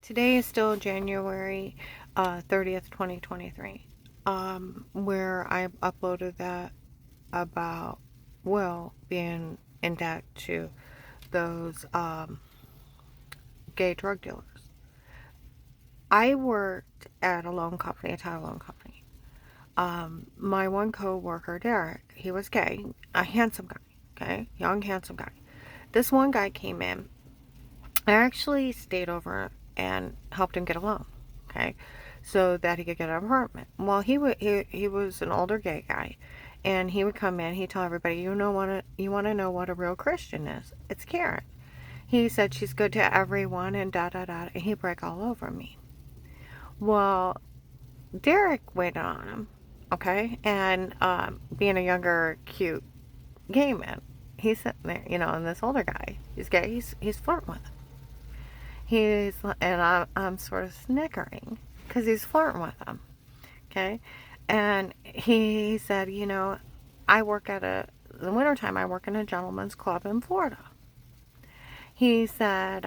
Today is still January 30th, 2023, where I uploaded that about Will being in debt to those gay drug dealers. I worked at a loan company, a title loan company. My one co-worker, Derek, he was gay, a handsome guy, okay? Young, handsome guy. This one guy came in. I actually stayed over and helped him get a loan, okay, so that he could get an apartment. Well, he was an older gay guy, and he would come in. He'd tell everybody, you want to know what a real Christian is? It's Karen. He said she's good to everyone, and da da da. And he'd break all over me. Well, Derek waited on him, okay, and being a younger, cute gay man, he's sitting there, and this older guy, he's gay. He's flirting with him. I'm sort of snickering because he's flirting with him. Okay. And he said, I work in the wintertime, I work in a gentleman's club in Florida. He said,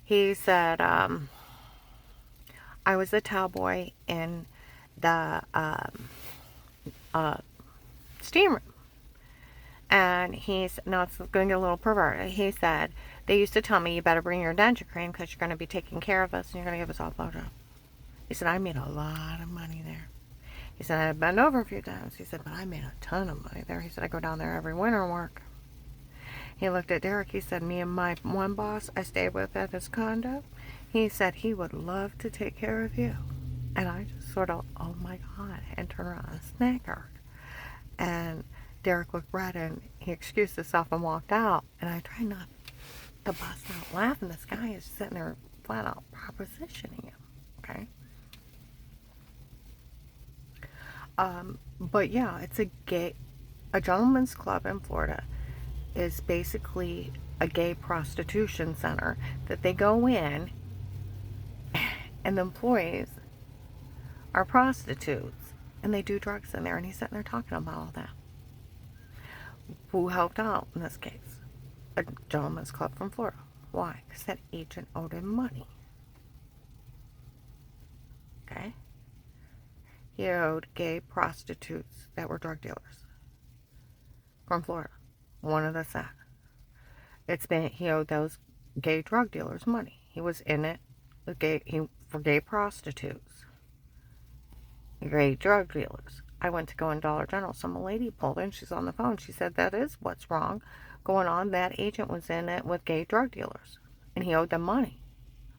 he said, I was a towboy in the steam room. And he's, now it's going to get a little perverted. He said, they used to tell me you better bring your denture cream because you're going to be taking care of us and you're going to give us all a blowjob. He said, I made a lot of money there. He said, I've been over a few times. He said, but I made a ton of money there. He said, I go down there every winter and work. He looked at Derek. He said, me and my one boss I stayed with at his condo, he said he would love to take care of you. And I just sort of, oh my God, and turned around and snickered. And Derek looked red and he excused himself and walked out. And I tried not to bust out laughing. This guy is sitting there flat out propositioning him. Okay. But yeah, it's a gentleman's club in Florida is basically a gay prostitution center that they go in and the employees are prostitutes and they do drugs in there, and he's sitting there talking about all that. Who helped out in this case? A gentleman's club from Florida. Why? Because that agent owed him money. Okay? He owed gay prostitutes that were drug dealers from Florida. One of the set. He owed those gay drug dealers money. He was in it with for gay prostitutes, gay drug dealers. I went to go in Dollar General. Some lady pulled in. She's on the phone. She said that is what's wrong going on. That agent was in it with gay drug dealers, and he owed them money.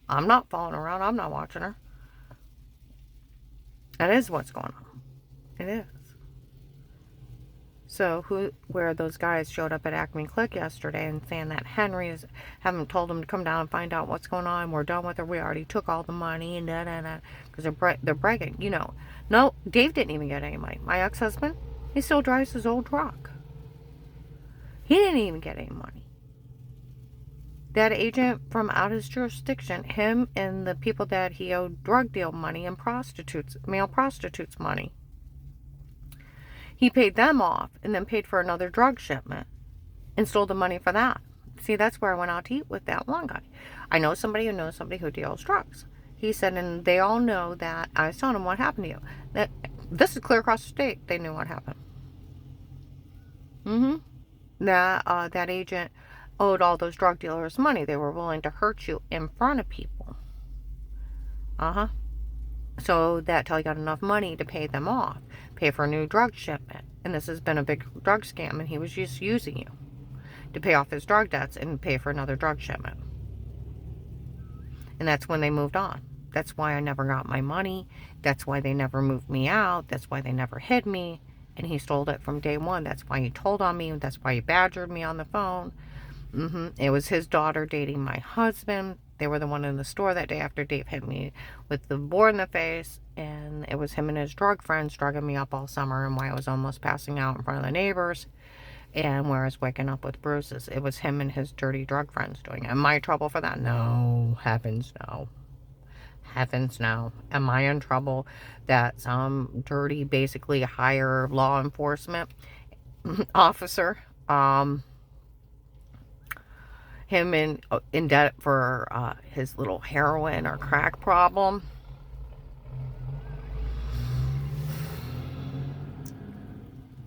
I'm not following around. I'm not watching her. That is what's going on. It is. So where those guys showed up at Acme Click yesterday and saying that haven't told them to come down and find out what's going on. We're done with her. We already took all the money and da da da. Because they're bragging. No, Dave didn't even get any money. My ex-husband, he still drives his old truck. He didn't even get any money. That agent from out of his jurisdiction, him and the people that he owed drug deal money and male prostitutes money, he paid them off and then paid for another drug shipment and stole the money for that. See, that's where I went out to eat with that one guy. I know somebody who knows somebody who deals drugs. He said, and they all know that. I was telling him what happened to you. That this is clear across the state. They knew what happened. That agent owed all those drug dealers money. They were willing to hurt you in front of people. So that till he got enough money to pay them off, pay for a new drug shipment. And this has been a big drug scam, and he was just using you to pay off his drug debts and pay for another drug shipment. And that's when they moved on. That's why I never got my money. That's why they never moved me out. That's why they never hid me. And he stole it from day one. That's why he told on me. That's why he badgered me on the phone. It was his daughter dating my husband. They were the one in the store that day after Dave hit me with the board in the face. And it was him and his drug friends drugging me up all summer, and why I was almost passing out in front of the neighbors and where I was waking up with bruises. It was him and his dirty drug friends doing it. Am I in trouble for that? No. Heavens no. Heavens no. Am I in trouble that some dirty, basically higher law enforcement officer him in debt for his little heroin or crack problem.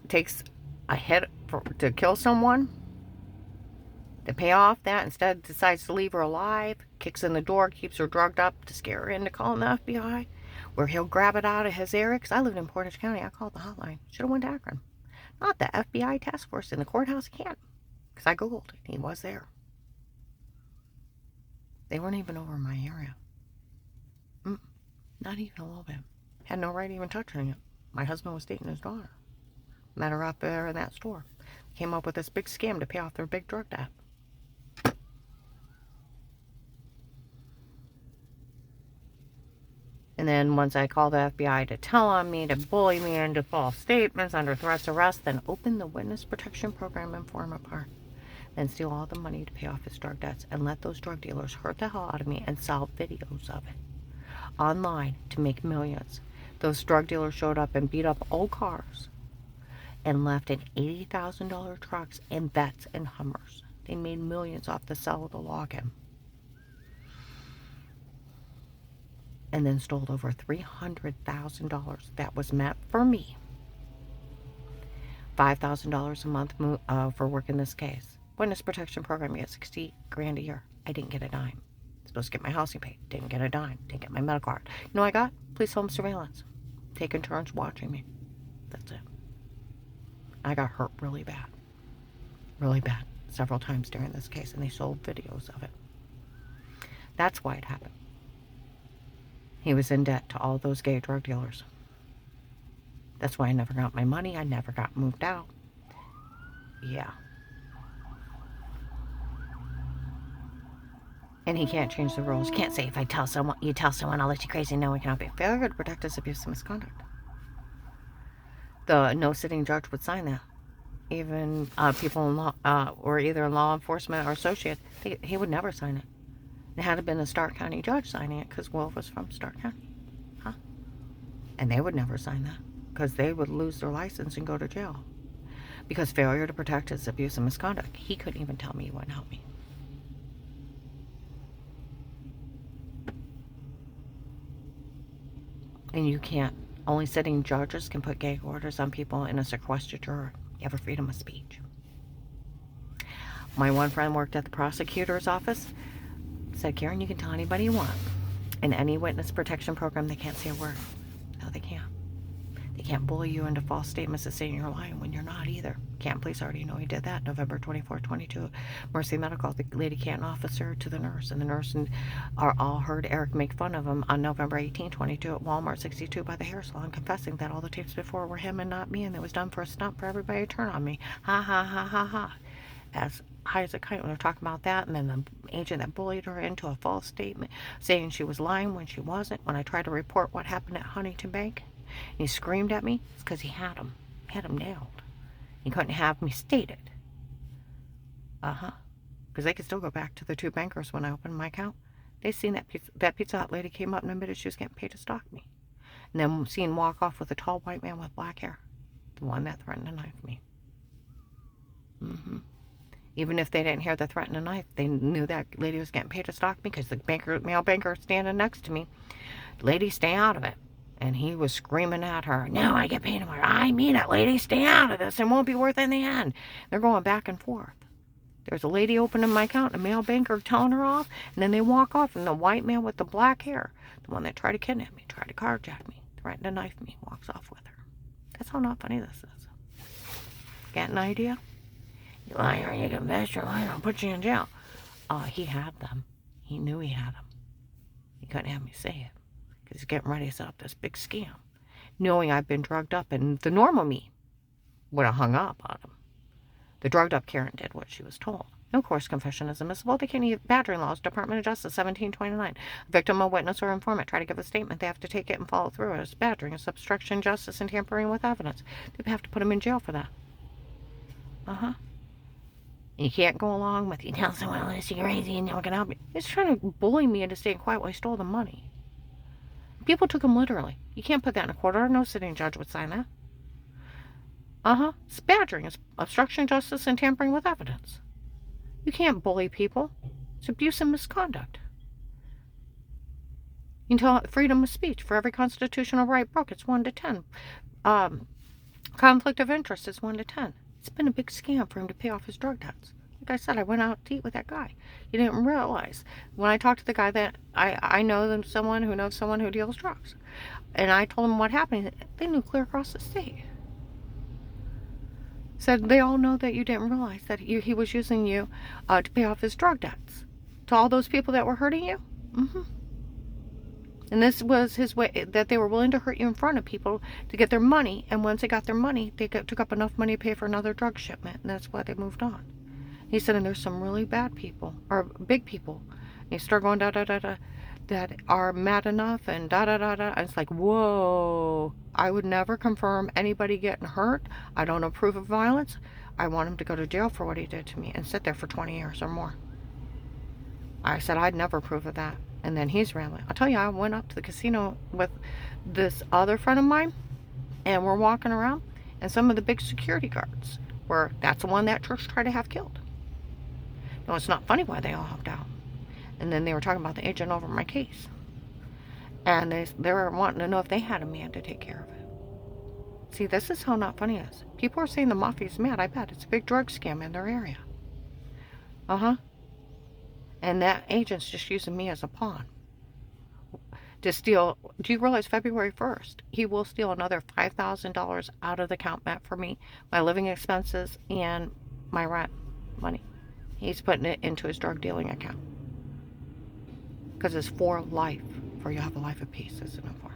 Takes a hit to kill someone. To pay off that, instead decides to leave her alive, kicks in the door, keeps her drugged up to scare her into calling the FBI, where he'll grab it out of his area. Because I lived in Portage County. I called the hotline. Should have went to Akron. Not the FBI task force in the courthouse. Can't. Because I Googled it. He was there. They weren't even over my area. Not even a little bit. Had no right even touching it. My husband was dating his daughter. Met her up there in that store. Came up with this big scam to pay off their big drug debt. And then once I called the FBI to tell on me, to bully me into false statements under threats of arrest, then open the witness protection program and form apart. Then steal all the money to pay off his drug debts and let those drug dealers hurt the hell out of me and sell videos of it online to make millions. Those drug dealers showed up and beat up old cars and left in $80,000 trucks and Vettes and Hummers. They made millions off the sale of the login. And then stole over $300,000 that was meant for me. $5,000 a month for working this case. Witness protection program, you get $60 grand a year. I didn't get a dime. Supposed to get my housing paid. Didn't get a dime. Didn't get my medical card. You know what I got? Police home surveillance. Taking turns watching me. That's it. I got hurt really bad. Really bad. Several times during this case, and they sold videos of it. That's why it happened. He was in debt to all those gay drug dealers. That's why I never got my money. I never got moved out. Yeah. And he can't change the rules. Can't say, if I tell someone, you tell someone, I'll let you crazy. No, it cannot be. Failure to protect is abuse and misconduct. The no sitting judge would sign that. Even people in law, or either law enforcement or associate, he would never sign it. It had to have been a Stark County judge signing it, because Wolf was from Stark County. Huh? And they would never sign that, because they would lose their license and go to jail. Because failure to protect is abuse and misconduct. He couldn't even tell me he wouldn't help me. And you can't. Only sitting judges can put gag orders on people in a sequestered juror. You have a freedom of speech. My one friend worked at the prosecutor's office. Said, Karen, you can tell anybody you want. In any witness protection program, they can't say a word. No, they can't. They can't bully you into false statements of saying you're lying when you're not either. Canton Police already know he did that. November 24, 22. Mercy Medical, the lady Canton officer to the nurse. And the nurse all heard Eric make fun of him on November 18, 22 at Walmart 62 by the hair salon, confessing that all the tapes before were him and not me, and it was done for a stunt for everybody to turn on me. Ha, ha, ha, ha, ha. As high as a kite when they're talking about that, and then the agent that bullied her into a false statement, saying she was lying when she wasn't. When I tried to report what happened at Huntington Bank, and he screamed at me, it's because he had him. He had him nailed. He couldn't have me stated. Because they could still go back to the two bankers when I opened my account. They seen that Pizza Hut lady came up and admitted she was getting paid to stalk me. And then seen walk off with a tall white man with black hair. The one that threatened to knife me. Even if they didn't hear the threat and a knife, they knew that lady was getting paid to stalk me, because the male banker standing next to me, lady, stay out of it. And he was screaming at her, no, I get paid tomorrow. I mean it, lady, stay out of this. It won't be worth it in the end. They're going back and forth. There's a lady opening my account, a male banker telling her off, and then they walk off, and the white man with the black hair, the one that tried to kidnap me, tried to carjack me, threatened to knife me, walks off with her. That's how not funny this is. Got an idea? You liar, you confess your lie, I'll put you in jail. He had them. He knew he had them. He couldn't have me say it, because he's getting ready to set up this big scam, knowing I've been drugged up, and the normal me would have hung up on him. The drugged up Karen did what she was told. No coerced confession is admissible. They can't even, badgering laws, Department of Justice, 1729. A victim, a witness, or informant try to give a statement. They have to take it and follow through. It's badgering, it's obstruction of justice, and tampering with evidence. They have to put them in jail for that. You can't go along with, you tell someone else you're crazy and no one can help you. He's trying to bully me into staying quiet while he stole the money. People took him literally. You can't put that in a court order. No sitting judge would sign that. It's badgering. It's obstruction of justice and tampering with evidence. You can't bully people. It's abuse and misconduct. You can tell freedom of speech. For every constitutional right broke, it's 1 to 10. Conflict of interest is 1 to 10. It's been a big scam for him to pay off his drug debts. Like I said, I went out to eat with that guy. You didn't realize. When I talked to the guy that I know someone who knows someone who deals drugs. And I told him what happened. They knew clear across the state. Said they all know that you didn't realize that he was using you to pay off his drug debts. To all those people that were hurting you. And this was his way, that they were willing to hurt you in front of people to get their money. And once they got their money, they took up enough money to pay for another drug shipment. And that's why they moved on. He said, and there's some really bad people, or big people. And you start going da-da-da-da, that are mad enough and da-da-da-da. And it's like, whoa, I would never confirm anybody getting hurt. I don't approve of violence. I want him to go to jail for what he did to me and sit there for 20 years or more. I said, I'd never approve of that. And then he's rambling. I'll tell you, I went up to the casino with this other friend of mine, and we're walking around, and some of the big security guards that's the one that church tried to have killed. No, it's not funny why they all hopped out. And then they were talking about the agent over my case. And they were wanting to know if they had a man to take care of it. See, this is how not funny it is. People are saying the mafia's mad. I bet it's a big drug scam in their area. And that agent's just using me as a pawn to steal. Do you realize February 1st, he will steal another $5,000 out of the account meant for me, my living expenses, and my rent money. He's putting it into his drug dealing account. Because it's for life. For you have a life of peace, isn't it? For